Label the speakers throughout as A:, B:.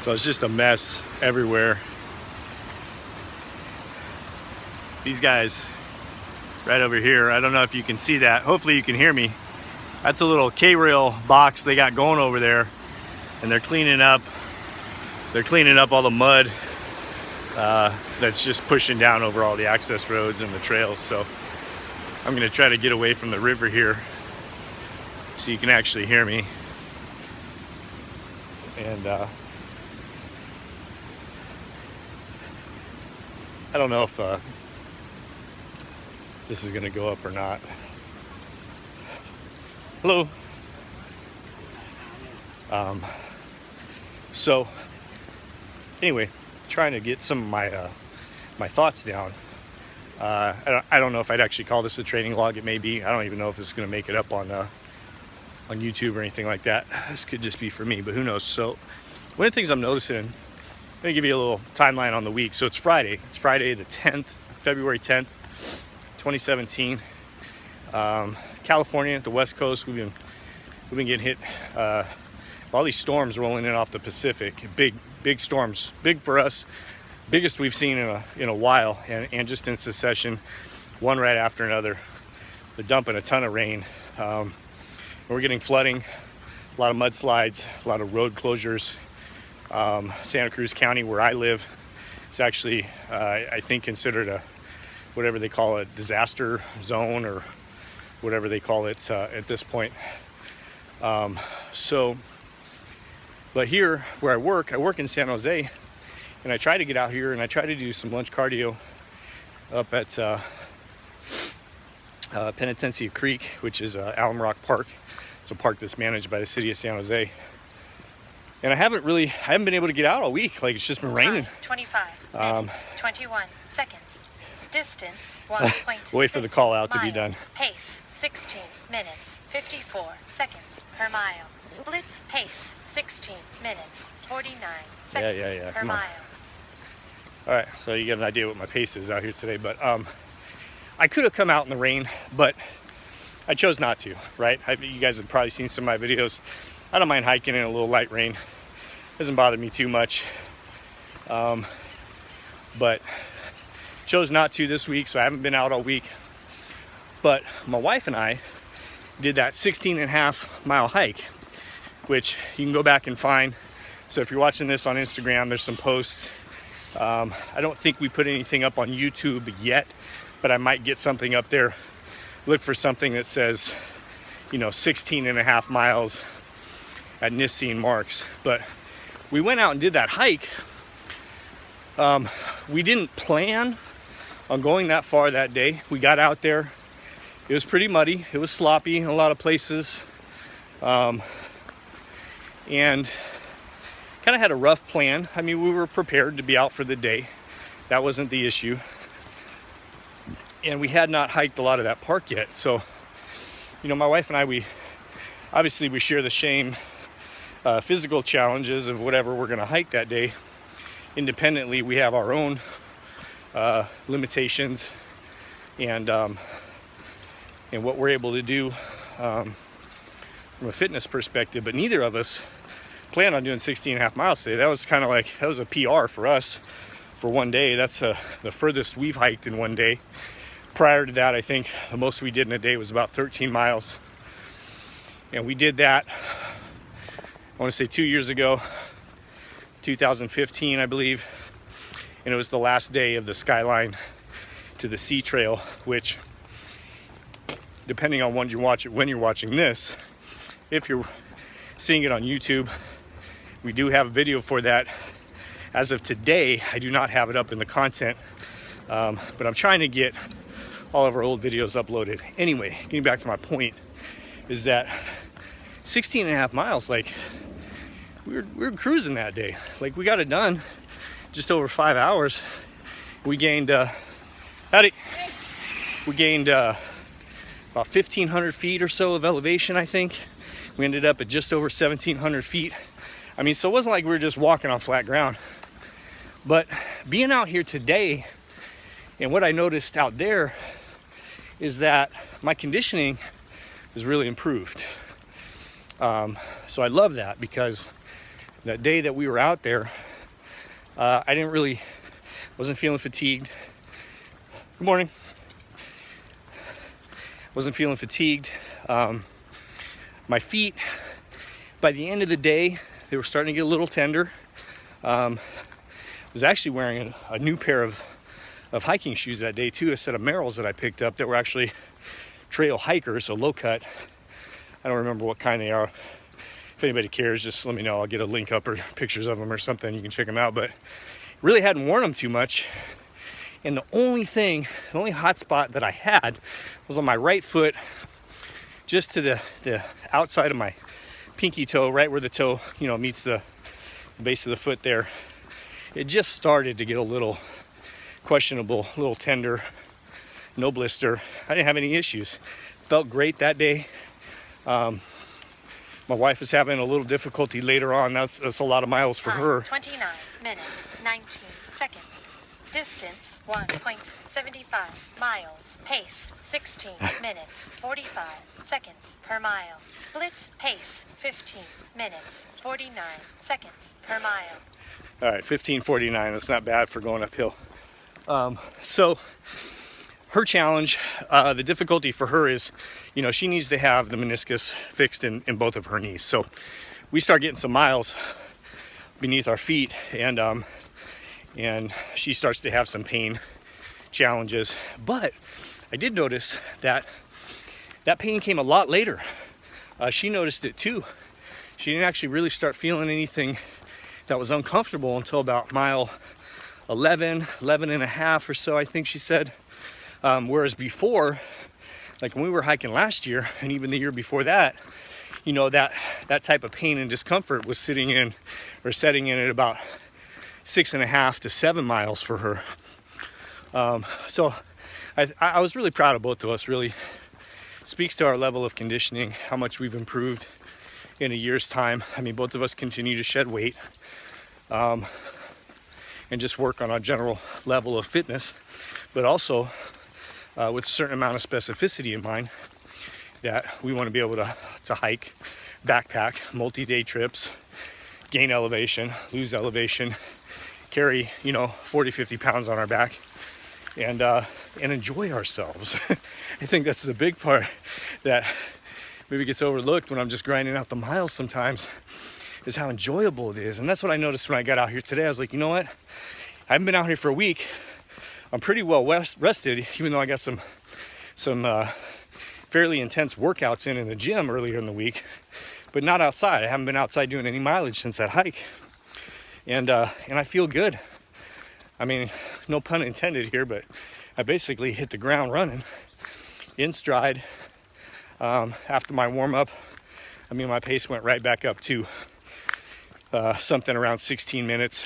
A: So it's just a mess everywhere. These guys right over here, I don't know if you can see that. Hopefully you can hear me. That's a little K-rail box they got going over there, and they're cleaning up all the mud that's just pushing down over all the access roads and the trails. So I'm gonna try to get away from the river here so you can actually hear me. And I don't know if this is gonna go up or not. Hello. So anyway, trying to get some of my thoughts down. I don't know if I'd actually call this a training log. It may be. I don't even know if it's going to make it up on YouTube or anything like that. This could just be for me, but who knows. So one of the things I'm noticing, I'm going to give you a little timeline on the week. So it's Friday. It's Friday the 10th, February 10th, 2017. California, the West Coast, we've been getting hit. All these storms rolling in off the Pacific. Big storms. Big for us. Biggest we've seen in a while, and just in succession, one right after another. They're dumping a ton of rain. We're getting flooding, a lot of mudslides, a lot of road closures. Santa Cruz County, where I live, is actually, I think, considered a, whatever they call it, disaster zone, or whatever they call it at this point. But here where I work in San Jose, and I try to get out here and I try to do some lunch cardio up at Penitencia Creek, which is Alum Rock Park. It's a park that's managed by the city of San Jose. And I haven't been able to get out all week. Like, it's just been raining.
B: 25 minutes, 21 seconds. Distance 1.2.
A: Wait for the call out to be done.
B: Pace 16 minutes, 54 seconds per mile. Split pace 16 minutes, 49 seconds per mile.
A: All right, so you get an idea what my pace is out here today. But I could have come out in the rain, but I chose not to, right? You guys have probably seen some of my videos. I don't mind hiking in a little light rain. Doesn't bother me too much. But chose not to this week, so I haven't been out all week. But my wife and I did that 16.5 mile hike, which you can go back and find. So if you're watching this on Instagram, there's some posts. I don't think we put anything up on YouTube yet, but I might get something up there. Look for something that says, 16.5 miles at Nissi and Marks. But we went out and did that hike. We didn't plan on going that far that day. We got out there. It was pretty muddy. It was sloppy in a lot of places. And kind of had a rough plan. I mean, we were prepared to be out for the day. That wasn't the issue. And we had not hiked a lot of that park yet. So, my wife and I, we share the same physical challenges of whatever we're going to hike that day. Independently, we have our own limitations and what we're able to do from a fitness perspective. But neither of us planned on doing 16.5 miles today. That was kind of like, that was a PR for us for one day. That's the furthest we've hiked in one day. Prior to that, I think the most we did in a day was about 13 miles. And we did that, I want to say 2 years ago, 2015, I believe. And it was the last day of the Skyline to the Sea Trail, which, depending on when you're watching this, if you're seeing it on YouTube, we do have a video for that. As of today, I do not have it up in the content, but I'm trying to get all of our old videos uploaded. Anyway, getting back to my point, is that 16.5 miles, like, we were cruising that day. Like, we got it done just over 5 hours. We gained about 1,500 feet or so of elevation, I think. We ended up at just over 1,700 feet. I mean, so it wasn't like we were just walking on flat ground. But being out here today, and what I noticed out there, is that my conditioning is really improved. So I love that, because That day that we were out there, wasn't feeling fatigued. Good morning. Wasn't feeling fatigued. My feet, by the end of the day, they were starting to get a little tender. Was actually wearing a new pair of hiking shoes that day too, a set of Merrells that I picked up that were actually trail hikers, so low cut. I don't remember what kind they are. If anybody cares, just let me know. I'll get a link up or pictures of them or something. You can check them out. But really hadn't worn them too much. And the only hot spot that I had was on my right foot, just to the outside of my pinky toe, right where the toe, meets the base of the foot there. It just started to get a little questionable, a little tender, no blister. I didn't have any issues. Felt great that day. My wife was having a little difficulty later on. That's a lot of miles for her.
B: 29 minutes, 19 seconds. Distance, 1.75 miles. Pace, 16 minutes, 45 seconds per mile. Split pace, 15 minutes, 49 seconds per mile.
A: All right, 15:49. That's not bad for going uphill. So her challenge, the difficulty for her is, she needs to have the meniscus fixed in both of her knees. So we start getting some miles beneath our feet, and she starts to have some pain challenges. But I did notice that pain came a lot later. She noticed it too. She didn't actually really start feeling anything that was uncomfortable until about mile 11 and a half or so, I think she said. Whereas before, like when we were hiking last year and even the year before that, that type of pain and discomfort was setting in at about 6.5 to 7 miles for her. So I was really proud of both of us. Really speaks to our level of conditioning, how much we've improved in a year's time. I mean, both of us continue to shed weight, and just work on our general level of fitness, but also with a certain amount of specificity in mind, that we want to be able to hike, backpack, multi-day trips, gain elevation, lose elevation, carry 40, 50 pounds on our back, and enjoy ourselves. I think that's the big part that maybe gets overlooked when I'm just grinding out the miles sometimes, is how enjoyable it is. And that's what I noticed when I got out here today. I was like, you know what? I haven't been out here for a week. I'm pretty well rested, even though I got some fairly intense workouts in the gym earlier in the week, but not outside. I haven't been outside doing any mileage since that hike. And I feel good. I mean, no pun intended here, but I basically hit the ground running in stride. After my warm-up, my pace went right back up to something around 16 minutes.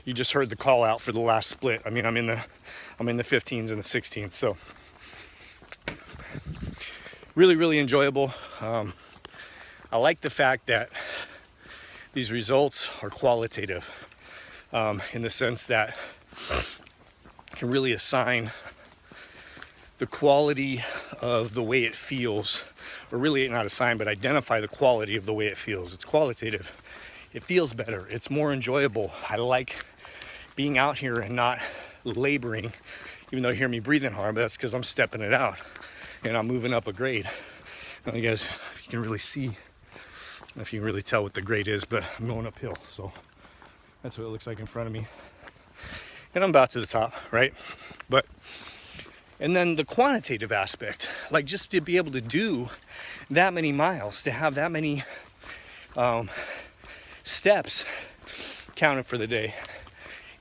A: You just heard the call out for the last split. I'm in the 15s and the 16s. So really, really enjoyable. I like the fact that these results are qualitative, in the sense that I can really assign the quality of the way it feels, or really not assign, but identify the quality of the way it feels. It's qualitative. It feels better. It's more enjoyable. I like being out here and not laboring, even though you hear me breathing hard, but that's because I'm stepping it out and I'm moving up a grade. I don't know, guys, if you can really see, I don't know if you can really tell what the grade is, but I'm going uphill, so that's what it looks like in front of me. And I'm about to the top, right? And then the quantitative aspect, like just to be able to do that many miles, to have that many steps counted for the day.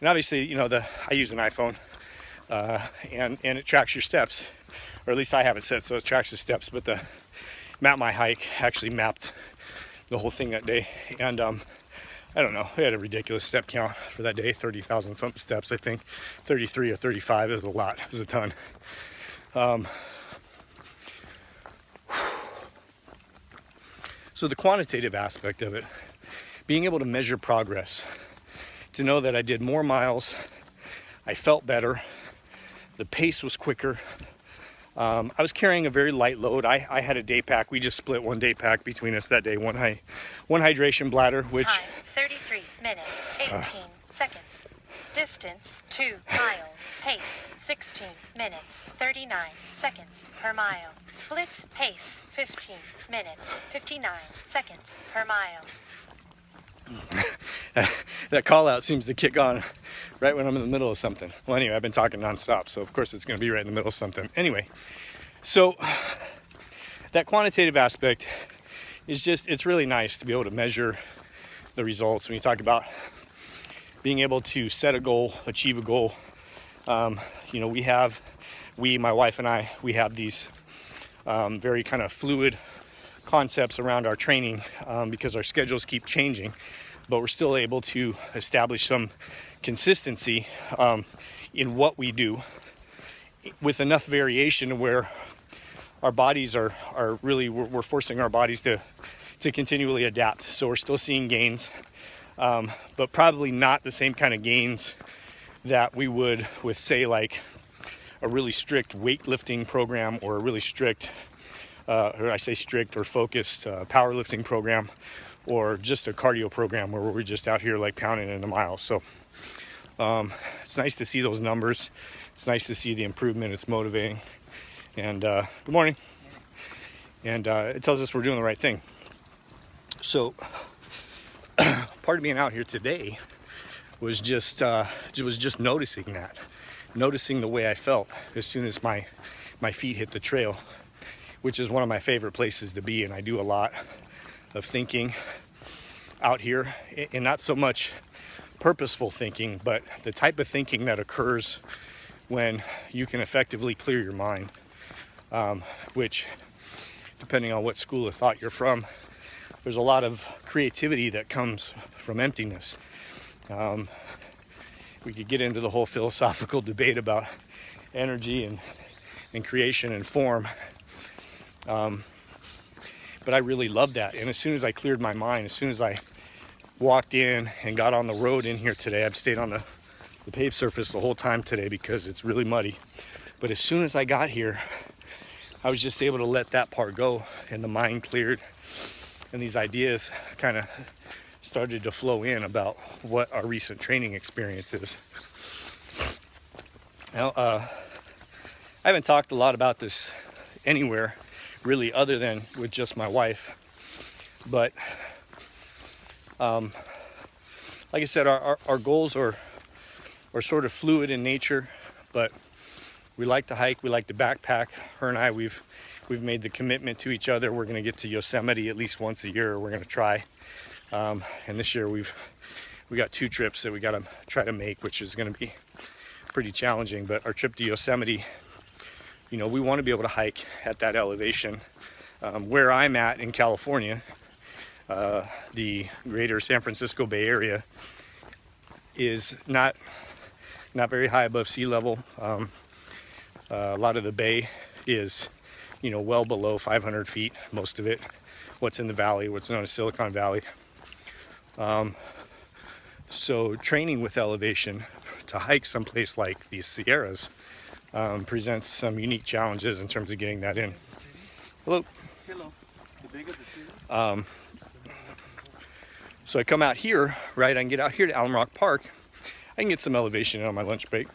A: And obviously, I use an iPhone, and it tracks your steps, or at least I have it set so it tracks the steps. But the Map My Hike actually mapped the whole thing that day, and I don't know, we had a ridiculous step count for that day, 30,000 something steps. I think 33 or 35 is a lot. It was a ton. So the quantitative aspect of it, being able to measure progress, to know that I did more miles, I felt better, the pace was quicker, I was carrying a very light load. I had a day pack. We just split one day pack between us that day. One hydration bladder, which
B: Time 33 minutes 18 seconds. Distance 2 miles. Pace 16 minutes 39 seconds per mile. Split pace 15 minutes 59 seconds per mile.
A: that call out seems to kick on right when I'm in the middle of something. Well, anyway, I've been talking nonstop, so of course it's going to be right in the middle of something. Anyway, so that quantitative aspect is it's really nice to be able to measure the results. When you talk about being able to set a goal, achieve a goal, you know, my wife and I, we have these very kind of fluid concepts around our training because our schedules keep changing, but we're still able to establish some consistency in what we do with enough variation where our bodies are really, we're forcing our bodies to continually adapt. So we're still seeing gains, but probably not the same kind of gains that we would with, say, like a really strict weightlifting program or a really strict or I say strict or focused powerlifting program, or just a cardio program where we're just out here like pounding in a mile. So it's nice to see those numbers. It's nice to see the improvement. It's motivating. And good morning. And it tells us we're doing the right thing. So part of being out here today was just noticing that, noticing the way I felt as soon as my feet hit the trail, which is one of my favorite places to be. And I do a lot of thinking out here, and not so much purposeful thinking, but the type of thinking that occurs when you can effectively clear your mind, which, depending on what school of thought you're from, there's a lot of creativity that comes from emptiness. We could get into the whole philosophical debate about energy and creation and form. But I really love that. And as soon as I cleared my mind, as soon as I walked in and got on the road in here today, I've stayed on the paved surface the whole time today because it's really muddy. But as soon as I got here, I was just able to let that part go, and the mind cleared, and these ideas kind of started to flow in about what our recent training experience is. Now, I haven't talked a lot about this anywhere really other than with just my wife, but like I said, our goals are sort of fluid in nature, but we like to hike, we like to backpack. Her and I, we've made the commitment to each other. We're going to get to Yosemite at least once a year. We're going to try, and this year we got 2 trips that we got to try to make, which is going to be pretty challenging. But our trip to Yosemite, you know, we want to be able to hike at that elevation. Where I'm at in California, the greater San Francisco Bay Area is not very high above sea level. A lot of the bay is, you know, well below 500 feet, most of it. What's in the valley, what's known as Silicon Valley. So training with elevation to hike someplace like these Sierras presents some unique challenges in terms of getting that in. Hello.
C: Hello. The bigger the city.
A: So I come out here, right? I can get out here to Alum Rock Park. I can get some elevation in on my lunch break.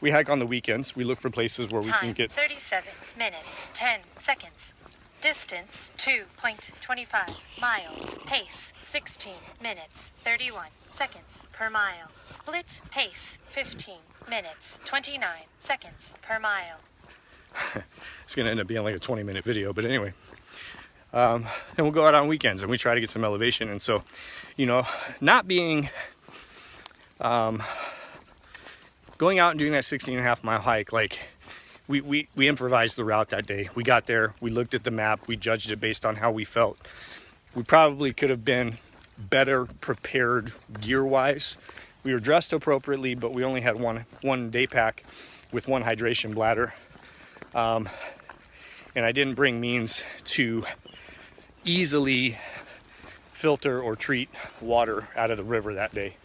A: We hike on the weekends. We look for places where we can get
B: 37 minutes 10 seconds. Distance 2.25 miles. Pace 16 minutes 31 seconds per mile. Split pace 15 minutes 29 seconds per mile.
A: It's going to end up being like a 20-minute video, but anyway. And we'll go out on weekends and we try to get some elevation. And so, you know, not being going out and doing that 16.5 mile hike, like we improvised the route that day. We got there, we looked at the map, we judged it based on how we felt. We probably could have been better prepared gear-wise. We were dressed appropriately, but we only had one day pack with one hydration bladder. And I didn't bring means to easily filter or treat water out of the river that day.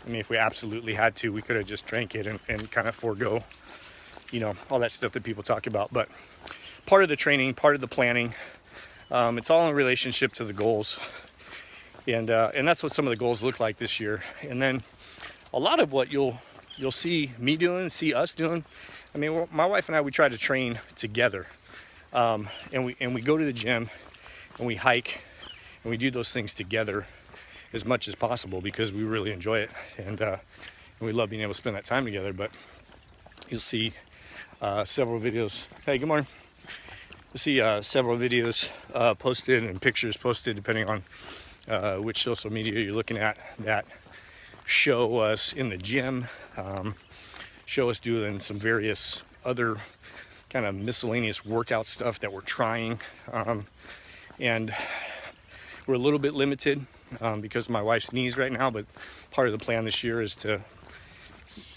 A: I mean, if we absolutely had to, we could have just drank it and kind of forego you know, all that stuff that people talk about. But part of the training, part of the planning, it's all in relationship to the goals. And that's what some of the goals look like this year. And then a lot of what you'll see me doing, see us doing. I mean, my wife and I, we try to train together. And we go to the gym and we hike and we do those things together as much as possible because we really enjoy it. And we love being able to spend that time together. But you'll see several videos. Hey, good morning. You'll see several videos posted and pictures posted depending on which social media you're looking at that show us in the gym, show us doing some various other kind of miscellaneous workout stuff that we're trying. And we're a little bit limited because of my wife's knees right now, but part of the plan this year is to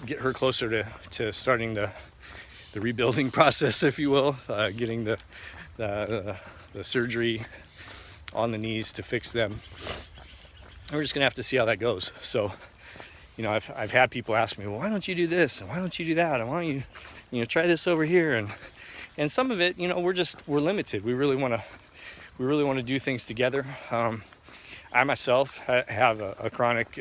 A: get her closer to starting the rebuilding process, if you will, getting the surgery on the knees to fix them. And we're just gonna have to see how that goes. So, you know, I've had people ask me, well, why don't you do this and why don't you do that and why don't you try this over here, and some of it, you know, we're limited. We really want to do things together. I myself have a chronic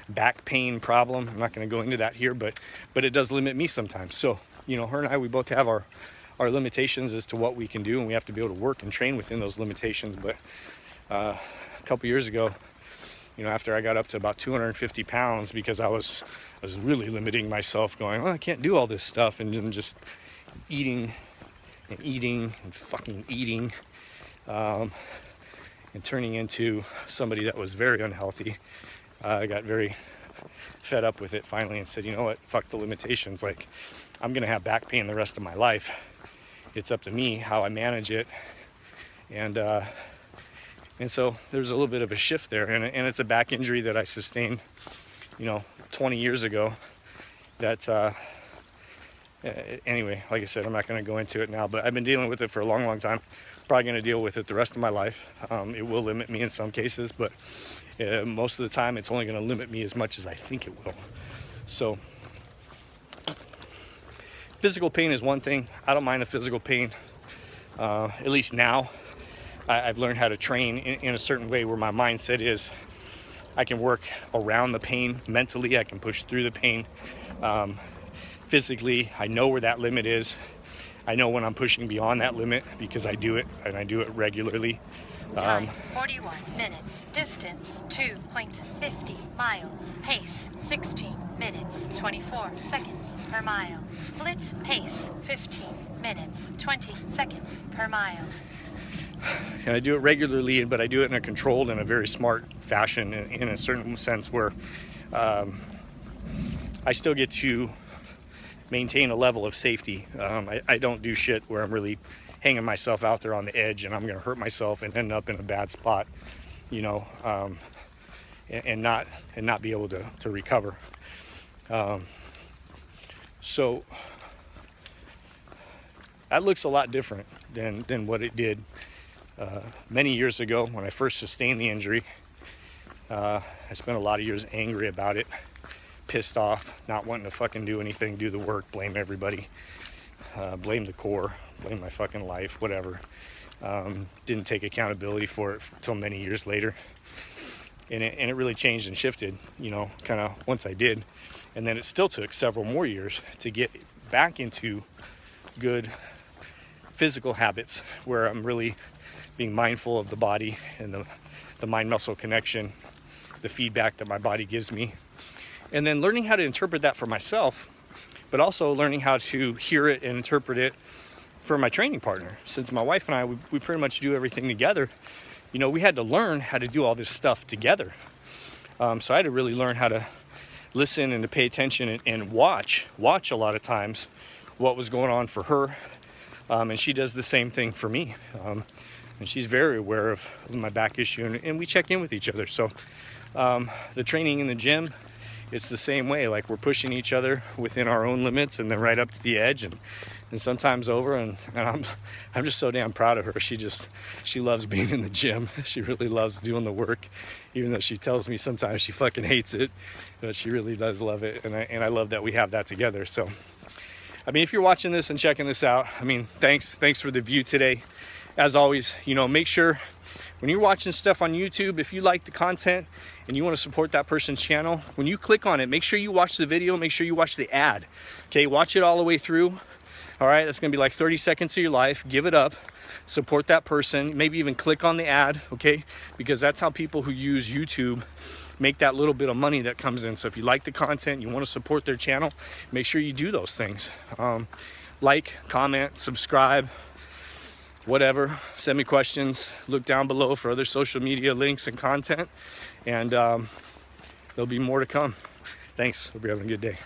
A: back pain problem. I'm not going to go into that here, but it does limit me sometimes. So, you know, her and I, we both have our limitations as to what we can do, and we have to be able to work and train within those limitations. But a couple years ago, you know, after I got up to about 250 pounds, because I was really limiting myself, going, oh, I can't do all this stuff, and then just eating and fucking eating, and turning into somebody that was very unhealthy. I got very fed up with it finally and said, you know what, fuck the limitations. Like, I'm gonna have back pain the rest of my life. It's up to me how I manage it. And so there's a little bit of a shift there, and it's a back injury that I sustained, you know, 20 years ago. That anyway, like I said, I'm not going to go into it now, but I've been dealing with it for a long, long time. Probably going to deal with it the rest of my life. It will limit me in some cases, but most of the time, it's only going to limit me as much as I think it will. So, physical pain is one thing. I don't mind the physical pain, at least now. I've learned how to train in a certain way where my mindset is I can work around the pain mentally. I can push through the pain. Physically, I know where that limit is. I know when I'm pushing beyond that limit because I do it, and I do it regularly.
B: Time 41 minutes. Distance 2.50 miles. Pace 16 minutes 24 seconds per mile. Split pace 15 minutes 20 seconds per mile.
A: And I do it regularly, but I do it in a controlled and a very smart fashion, in a certain sense where I still get to maintain a level of safety. I don't do shit where I'm really hanging myself out there on the edge and I'm going to hurt myself and end up in a bad spot, you know, and not be able to recover. So that looks a lot different than what it did many years ago when I first sustained the injury. I spent a lot of years angry about it, pissed off, not wanting to fucking do anything, do the work, blame everybody, blame the core, blame my fucking life, whatever. Didn't take accountability for it until many years later. And it really changed and shifted, you know, kind of once I did. And then it still took several more years to get back into good physical habits where I'm really being mindful of the body and the mind-muscle connection, the feedback that my body gives me. And then learning how to interpret that for myself, but also learning how to hear it and interpret it for my training partner. Since my wife and I, we pretty much do everything together, you know, we had to learn how to do all this stuff together. So I had to really learn how to listen and to pay attention and watch a lot of times what was going on for her. And she does the same thing for me. And she's very aware of my back issue, and we check in with each other. So the training in the gym, it's the same way. Like, we're pushing each other within our own limits and then right up to the edge and sometimes over. And I'm just so damn proud of her. She loves being in the gym. She really loves doing the work, even though she tells me sometimes she fucking hates it, but she really does love it. And I love that we have that together. So I mean, if you're watching this and checking this out, I mean, thanks for the view today. As always, you know, make sure when you're watching stuff on YouTube, if you like the content and you want to support that person's channel, when you click on it, make sure you watch the video, make sure you watch the ad. Okay, watch it all the way through. All right, that's gonna be like 30 seconds of your life. Give it up, support that person, maybe even click on the ad, okay? Because that's how people who use YouTube make that little bit of money that comes in. So if you like the content, you want to support their channel, make sure you do those things. Like, comment, subscribe, whatever. Send me questions. Look down below for other social media links and content, and there'll be more to come. Thanks. Hope you're having a good day.